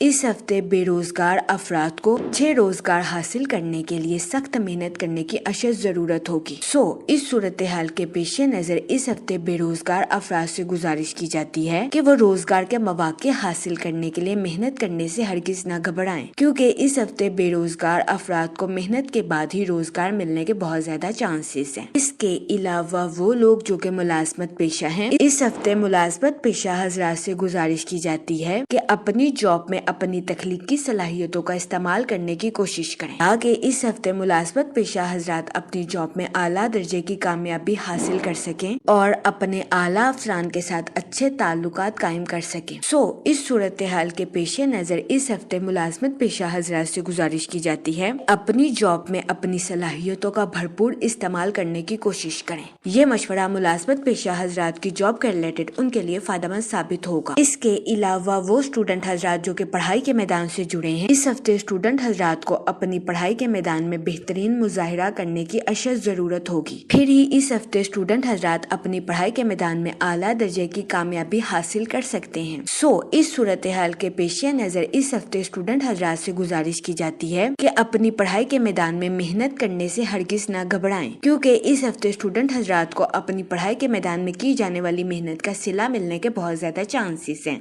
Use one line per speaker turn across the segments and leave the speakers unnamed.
اس ہفتے بے روزگار افراد کو اچھے روزگار حاصل کرنے کے لیے سخت محنت کرنے کی اشد ضرورت ہوگی۔ اس صورتحال کے پیش نظر اس ہفتے بے روزگار افراد سے گزارش کی جاتی ہے کہ وہ روزگار کے مواقع حاصل کرنے کے لیے محنت کرنے سے ہرگز نہ گھبرائیں، کیونکہ اس ہفتے بے روزگار افراد کو محنت کے بعد ہی روزگار ملنے کے بہت زیادہ چانسز ہیں۔ اس کے علاوہ وہ لوگ جو کہ ملازمت پیشہ ہیں، اس ہفتے ملازمت پیشہ حضرات سے گزارش کی جاتی ہے کہ اپنی جاب میں اپنی تخلیقی صلاحیتوں کا استعمال کرنے کی کوشش کریں، تاکہ اس ہفتے ملازمت پیشہ حضرات اپنی جاب میں اعلیٰ درجے کی کامیابی حاصل کر سکیں اور اپنے اعلیٰ افسران کے ساتھ اچھے تعلقات قائم کر سکیں۔ اس صورتحال کے پیش نظر اس ہفتے ملازمت پیشہ حضرات سے گزارش کی جاتی ہے اپنی جاب میں اپنی صلاحیتوں کا بھرپور استعمال کرنے کی کوشش کریں۔ یہ مشورہ ملازمت پیشہ حضرات کی جاب کے ریلیٹڈ ان کے لیے فائدہ مند ثابت ہوگا۔ اس کے علاوہ وہ اسٹوڈنٹ حضرات جو کہ پڑھائی کے میدان سے جڑے ہیں، اس ہفتے اسٹوڈنٹ حضرات کو اپنی پڑھائی کے میدان میں بہترین مظاہرہ کرنے کی اشد ضرورت ہوگی۔ پھر ہی اس ہفتے اسٹوڈنٹ حضرات اپنی پڑھائی کے میدان میں اعلیٰ درجے کی کامیابی حاصل کر سکتے ہیں۔ اس صورتحال کے پیش نظر اس ہفتے اسٹوڈنٹ حضرات سے گزارش کی جاتی ہے کہ اپنی پڑھائی کے میدان میں محنت کرنے سے ہرگز نہ گھبرائیں، کیونکہ اس ہفتے اسٹوڈنٹ حضرات کو اپنی پڑھائی کے میدان میں کی جانے والی محنت کا صلہ ملنے کے بہت زیادہ چانسز ہیں۔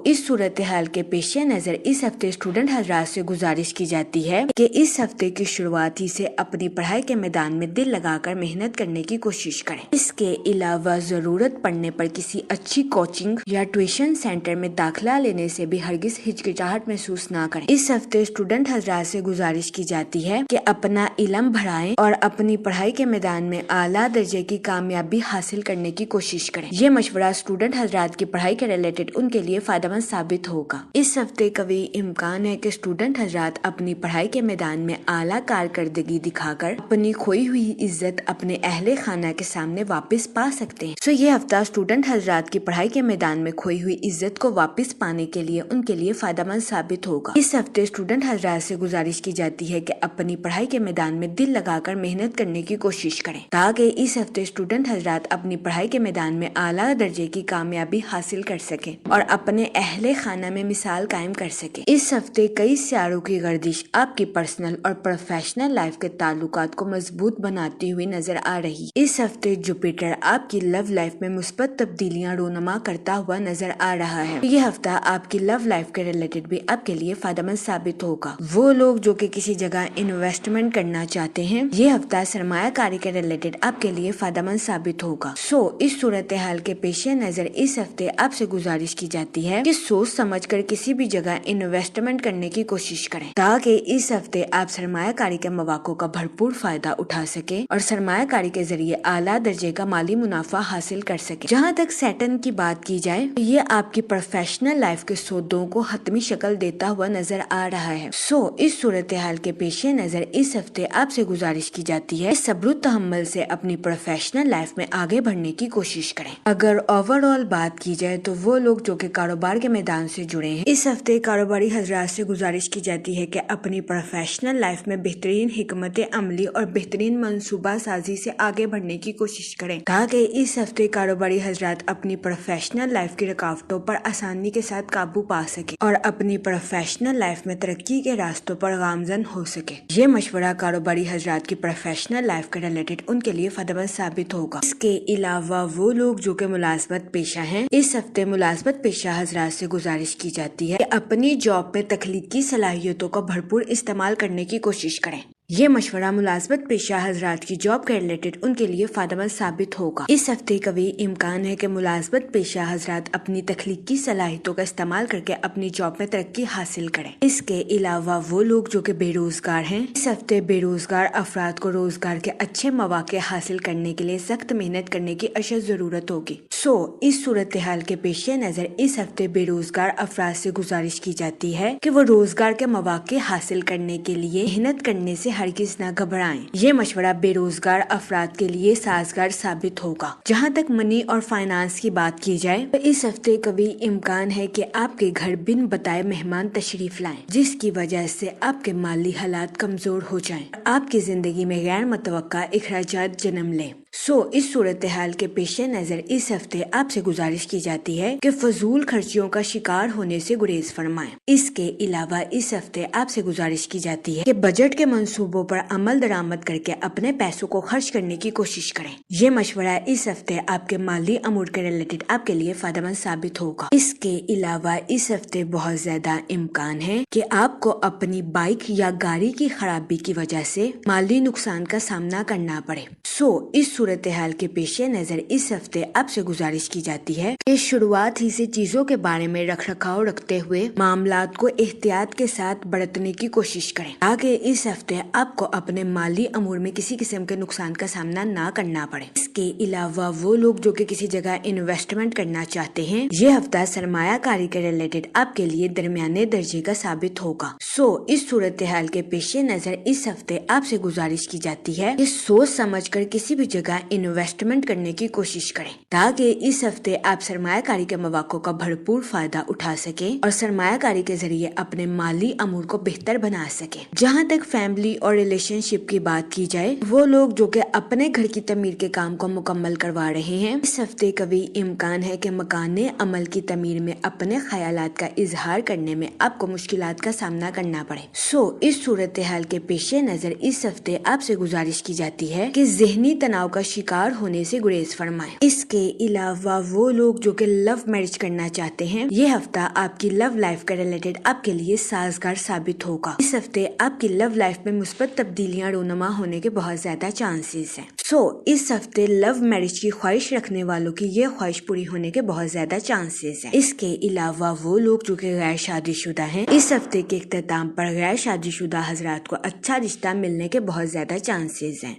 اس صورتحال کے پیش نظر اس ہفتے اسٹوڈنٹ حضرات سے گزارش کی جاتی ہے کہ اس ہفتے کی شروعات ہی سے اپنی پڑھائی کے میدان میں دل لگا کر محنت کرنے کی کوشش کریں۔ اس کے علاوہ ضرورت پڑنے پر کسی اچھی کوچنگ یا ٹیوشن سینٹر میں داخلہ لینے سے بھی ہرگز ہچکچاہٹ محسوس نہ کریں۔ اس ہفتے اسٹوڈنٹ حضرات سے گزارش کی جاتی ہے کہ اپنا علم بڑھائیں اور اپنی پڑھائی کے میدان میں اعلیٰ درجے کی کامیابی حاصل کرنے کی کوشش کریں۔ یہ مشورہ اسٹوڈنٹ حضرات کی پڑھائی کے ریلیٹڈ ان کے لیے فائدہ مند ثابت ہوگا۔ اس ہفتے قوی امکان ہے کہ اسٹوڈنٹ حضرات اپنی پڑھائی کے میدان میں اعلیٰ کارکردگی دکھا کر اپنی کھوئی ہوئی عزت اپنے اہل خانہ کے سامنے واپس پا سکتے ہیں۔ یہ ہفتہ اسٹوڈنٹ حضرات کی پڑھائی کے میدان میں کھوئی ہوئی عزت کو واپس پانے کے لیے ان کے لیے فائدہ مند ثابت ہوگا۔ اس ہفتے اسٹوڈنٹ حضرات سے گزارش کی جاتی ہے کہ اپنی پڑھائی کے میدان میں دل لگا کر محنت کرنے کی کوشش کریں، تاکہ اس ہفتے اسٹوڈنٹ حضرات اپنی پڑھائی کے میدان میں اعلیٰ درجے کی کامیابی حاصل کر سکیں اور اپنے اہل خانہ میں مثال قائم کر سکیں۔ اس ہفتے کئی سیاروں کی گردش آپ کی پرسنل اور پروفیشنل لائف کے تعلقات کو مضبوط بناتی ہوئی نظر آ رہی ہے۔ اس ہفتے جوپیٹر آپ کی لو لائف میں مثبت تبدیلیاں رونما کرتا ہوا نظر آ رہا ہے۔ یہ ہفتہ آپ کی لو لائف کے ریلیٹڈ بھی آپ کے لیے فائدہ مند ثابت ہوگا۔ وہ لوگ جو کہ کسی جگہ انویسٹمنٹ کرنا چاہتے ہیں، یہ ہفتہ سرمایہ کاری کے ریلیٹڈ آپ کے لیے فائدہ مند ثابت ہوگا۔ اس صورتحال کے پیش نظر اس ہفتے آپ سے گزارش کی جاتی ہے کہ سوچ سمجھ کر کسی بھی جگہ انویسٹمنٹ کرنے کی کوشش کریں، تاکہ اس ہفتے آپ سرمایہ کاری کے مواقع کا بھرپور فائدہ اٹھا سکیں اور سرمایہ کاری کے ذریعے اعلیٰ درجے کا مالی منافع حاصل کر سکیں۔ جہاں تک سیٹرن کی بات کی جائے تو یہ آپ کی پروفیشنل لائف کے سودوں کو حتمی شکل دیتا ہوا نظر آ رہا ہے۔ اس صورتحال کے پیش نظر اس ہفتے آپ سے گزارش کی جاتی ہے صبر و تحمل سے اپنی پروفیشنل لائف میں آگے بڑھنے کی کوشش کریں۔ اگر اوور آل بات کی جائے تو وہ لوگ جو کہ کاروبار کے میدان سے جڑے ہیں، اس ہفتے کاروباری حضرات سے گزارش کی جاتی ہے کہ اپنی پروفیشنل لائف میں بہترین حکمت عملی اور بہترین منصوبہ سازی سے آگے بڑھنے کی کوشش کریں، تاکہ اس ہفتے کاروباری حضرات اپنی پروفیشنل لائف کی رکاوٹوں پر آسانی کے ساتھ قابو پا سکیں اور اپنی پروفیشنل لائف میں ترقی کے راستوں پر گامزن ہو سکے۔ یہ مشورہ کاروباری حضرات کی پروفیشنل لائف کے ریلیٹڈ ان کے لیے فائدہ مند ثابت ہوگا۔ اس کے علاوہ وہ لوگ جو کہ ملازمت پیشہ ہیں، اس ہفتے ملازمت پیشہ حضرات سے گزارش کی جاتی ہے کہ اپنی جاب میں تخلیقی صلاحیتوں کا بھرپور استعمال کرنے کی کوشش کریں۔ یہ مشورہ ملازمت پیشہ حضرات کی جاب کے ریلیٹڈ ان کے لیے فائدہ مند ثابت ہوگا۔ اس ہفتے قوی امکان ہے کہ ملازمت پیشہ حضرات اپنی تخلیقی صلاحیتوں کا استعمال کر کے اپنی جاب میں ترقی حاصل کریں۔ اس کے علاوہ وہ لوگ جو کہ بے روزگار ہیں، اس ہفتے بے روزگار افراد کو روزگار کے اچھے مواقع حاصل کرنے کے لیے سخت محنت کرنے کی اشد ضرورت ہوگی۔ اس صورتحال کے پیش نظر اس ہفتے بے روزگار افراد سے گزارش کی جاتی ہے کہ وہ روزگار کے مواقع حاصل کرنے کے لیے محنت کرنے سے ہرگز نہ گھبرائیں۔ یہ مشورہ بے روزگار افراد کے لیے سازگار ثابت ہوگا۔ جہاں تک منی اور فائنانس کی بات کی جائے تو اس ہفتے قوی امکان ہے کہ آپ کے گھر بن بتائے مہمان تشریف لائیں، جس کی وجہ سے آپ کے مالی حالات کمزور ہو جائیں، آپ کی زندگی میں غیر متوقع اخراجات جنم لیں۔ اس صورتحال کے پیش نظر اس ہفتے آپ سے گزارش کی جاتی ہے کہ فضول خرچیوں کا شکار ہونے سے گریز فرمائیں۔ اس کے علاوہ اس ہفتے آپ سے گزارش کی جاتی ہے کہ بجٹ کے منصوبوں پر عمل درآمد کر کے اپنے پیسوں کو خرچ کرنے کی کوشش کریں۔ یہ مشورہ اس ہفتے آپ کے مالی امور کے ریلیٹڈ آپ کے لیے فائدہ مند ثابت ہوگا۔ اس کے علاوہ اس ہفتے بہت زیادہ امکان ہے کہ آپ کو اپنی بائک یا گاڑی کی خرابی کی وجہ سے مالی نقصان کا سامنا کرنا پڑے۔ اس صورتحال کے پیش نظر اس ہفتے آپ سے گزارش کی جاتی ہے کہ شروعات ہی سے چیزوں کے بارے میں رکھ رکھاؤ رکھتے ہوئے معاملات کو احتیاط کے ساتھ برتنے کی کوشش کریں تاکہ اس ہفتے آپ کو اپنے مالی امور میں کسی قسم کے نقصان کا سامنا نہ کرنا پڑے۔ اس کے علاوہ وہ لوگ جو کہ کسی جگہ انویسٹمنٹ کرنا چاہتے ہیں، یہ ہفتہ سرمایہ کاری کے ریلیٹڈ آپ کے لیے درمیانے درجے کا ثابت ہوگا۔ اس صورتحال کے پیش نظر اس ہفتے آپ سے گزارش کی جاتی ہے کہ سوچ سمجھ کر کسی بھی جگہ انویسٹمنٹ کرنے کی کوشش کریں تاکہ اس ہفتے آپ سرمایہ کاری کے مواقع کا بھرپور فائدہ اٹھا سکیں اور سرمایہ کاری کے ذریعے اپنے مالی امور کو بہتر بنا سکیں۔ جہاں تک فیملی اور ریلیشن شپ کی بات کی جائے، وہ لوگ جو کہ اپنے گھر کی تعمیر کے کام کو مکمل کروا رہے ہیں، اس ہفتے قوی امکان ہے کہ مکان عمل کی تعمیر میں اپنے خیالات کا اظہار کرنے میں آپ کو مشکلات کا سامنا کرنا پڑے۔ اس صورتحال کے پیش نظر اس ہفتے آپ سے گزارش کی جاتی ہے کہ ذہنی تناؤ کا شکار ہونے سے گریز فرمائیں۔ اس کے علاوہ وہ لوگ جو کہ لو میرج کرنا چاہتے ہیں، یہ ہفتہ آپ کی لو لائف کے ریلیٹڈ آپ کے لیے سازگار ثابت ہوگا۔ اس ہفتے آپ کی لو لائف میں مثبت تبدیلیاں رونما ہونے کے بہت زیادہ چانسز ہیں۔ اس ہفتے لو میرج کی خواہش رکھنے والوں کی یہ خواہش پوری ہونے کے بہت زیادہ چانسز ہیں۔ اس کے علاوہ وہ لوگ جو کہ غیر شادی شدہ ہیں، اس ہفتے کے اختتام پر غیر شادی شدہ حضرات کو اچھا رشتہ ملنے کے بہت زیادہ چانسز ہیں۔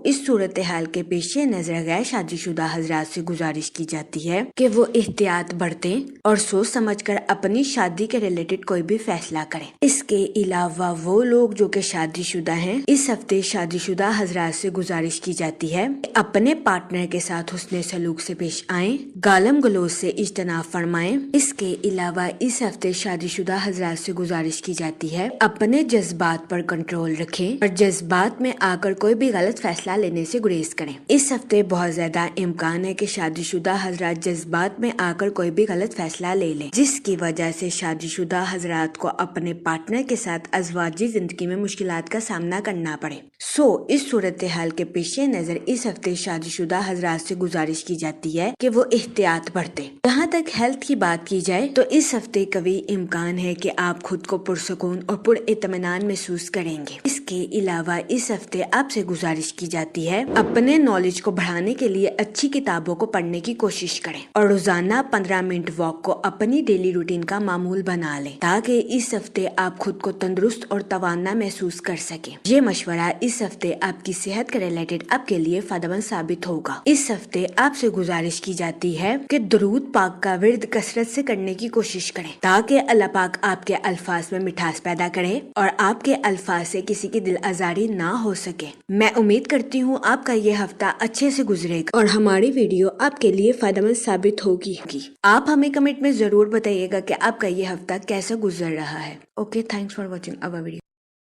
اس صورتحال کے پیش نظر غیر شادی شدہ حضرات سے گزارش کی جاتی ہے کہ وہ احتیاط برتیں اور سوچ سمجھ کر اپنی شادی کے ریلیٹڈ کوئی بھی فیصلہ کریں۔ اس کے علاوہ وہ لوگ جو کہ شادی شدہ ہیں، اس ہفتے شادی شدہ حضرات سے گزارش کی جاتی ہے کہ اپنے پارٹنر کے ساتھ حسن سلوک سے پیش آئیں، گالم گلوچ سے اجتناب فرمائیں۔ اس کے علاوہ اس ہفتے شادی شدہ حضرات سے گزارش کی جاتی ہے اپنے جذبات پر کنٹرول رکھیں اور جذبات میں آ کر کوئی بھی غلط فیصلہ لینے سے گریز کریں۔ اس ہفتے بہت زیادہ امکان ہے کہ شادی شدہ حضرات جذبات میں آ کر کوئی بھی غلط فیصلہ لے لیں، جس کی وجہ سے شادی شدہ حضرات کو اپنے پارٹنر کے ساتھ ازواجی زندگی میں مشکلات کا سامنا کرنا پڑے۔ اس صورتحال کے پیش نظر اس ہفتے شادی شدہ حضرات سے گزارش کی جاتی ہے کہ وہ احتیاط برتیں۔ جہاں تک ہیلتھ کی بات کی جائے تو اس ہفتے قوی امکان ہے کہ آپ خود کو پرسکون اور پر اطمینان محسوس کریں گے۔ اس کے علاوہ اس ہفتے آپ سے گزارش کی جاتی ہے اپنے نالج کو بڑھانے کے لیے اچھی کتابوں کو پڑھنے کی کوشش کریں اور روزانہ 15 منٹ واک کو اپنی ڈیلی روٹین کا معمول بنا لیں تاکہ اس ہفتے آپ خود کو تندرست اور توانا محسوس کر سکیں۔ یہ مشورہ اس ہفتے آپ کی صحت کے ریلیٹڈ آپ کے لیے فائدہ مند ثابت ہوگا۔ اس ہفتے آپ سے گزارش کی جاتی ہے کہ درود پاک کا ورد کثرت سے کرنے کی کوشش کریں تاکہ اللہ پاک آپ کے الفاظ میں مٹھاس پیدا کرے اور آپ کے الفاظ سے کسی کی دل آزاری نہ ہو سکے۔ میں امید کرتی ہوں آپ کا یہ ہفتہ اچھے سے گزرے گا اور ہماری ویڈیو آپ کے لیے فائدہ مند ثابت ہوگی۔ آپ ہمیں کمنٹ میں ضرور بتائیے گا کہ آپ کا یہ ہفتہ کیسا گزر رہا ہے۔ Okay, thanks for watching our video.